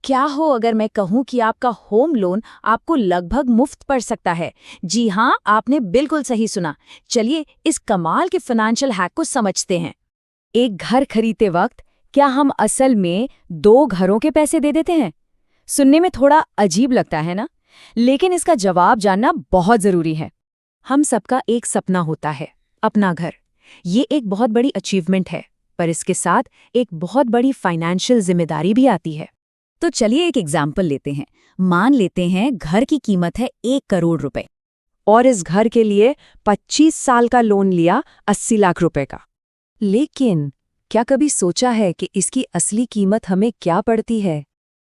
क्या हो अगर मैं कहूं कि आपका होम लोन आपको लगभग मुफ्त पड़ सकता है। जी हाँ, आपने बिल्कुल सही सुना। चलिए इस कमाल के फाइनेंशियल हैक को समझते हैं। एक घर खरीदते वक्त क्या हम असल में दो घरों के पैसे दे देते हैं? सुनने में थोड़ा अजीब लगता है ना, लेकिन इसका जवाब जानना बहुत जरूरी है। हम सबका एक सपना होता है, अपना घर। ये एक बहुत बड़ी अचीवमेंट है, पर इसके साथ एक बहुत बड़ी फाइनेंशियल जिम्मेदारी भी आती है। तो चलिए एक एग्जाम्पल लेते हैं। मान लेते हैं घर की कीमत है 1 करोड़ रुपए और इस घर के लिए 25 साल का लोन लिया 80 लाख रुपए का। लेकिन क्या कभी सोचा है कि इसकी असली कीमत हमें क्या पड़ती है?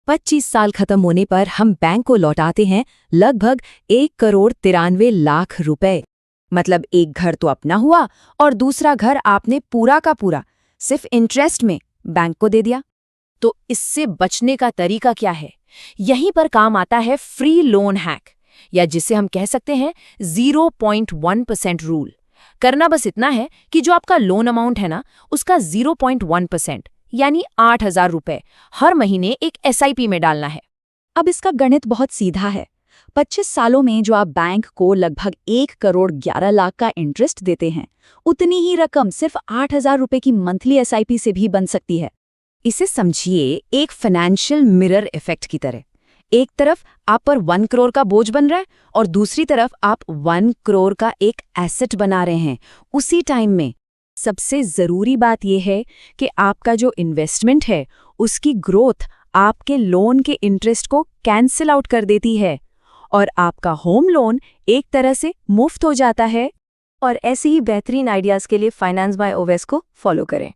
25 साल खत्म होने पर हम बैंक को लौटाते हैं लगभग 1 करोड़ 93 लाख रुपए। मतलब एक घर तो अपना हुआ और दूसरा घर आपने पूरा का पूरा सिर्फ इंटरेस्ट में बैंक को दे दिया। तो इससे बचने का तरीका क्या है? यहीं पर काम आता है फ्री लोन हैक, या जिसे हम कह सकते हैं 0.1% रूल। करना बस इतना है कि जो आपका लोन अमाउंट है ना, उसका 0.1% यानी 8,000 रुपए हर महीने एक SIP में डालना है। अब इसका गणित बहुत सीधा है। 25 सालों में जो आप बैंक को लगभग 1 करोड़ 11 लाख का इंटरेस्ट देते हैं, उतनी ही रकम सिर्फ 8,000 रुपए की मंथली SIP से भी बन सकती है। इसे समझिए एक फाइनेंशियल मिरर इफेक्ट की तरह। एक तरफ आप पर 1 करोड़ का बोझ बन रहा है और दूसरी तरफ आप 1 करोड़ का एक एसेट बना रहे हैं उसी टाइम में। सबसे जरूरी बात यह है कि आपका जो इन्वेस्टमेंट है उसकी ग्रोथ आपके लोन के इंटरेस्ट को कैंसिल आउट कर देती है और आपका होम लोन एक तरह से मुफ्त हो जाता है। और ऐसे ही बेहतरीन आइडियाज़ के लिए फाइनेंस बाय ओवेस को फॉलो करें।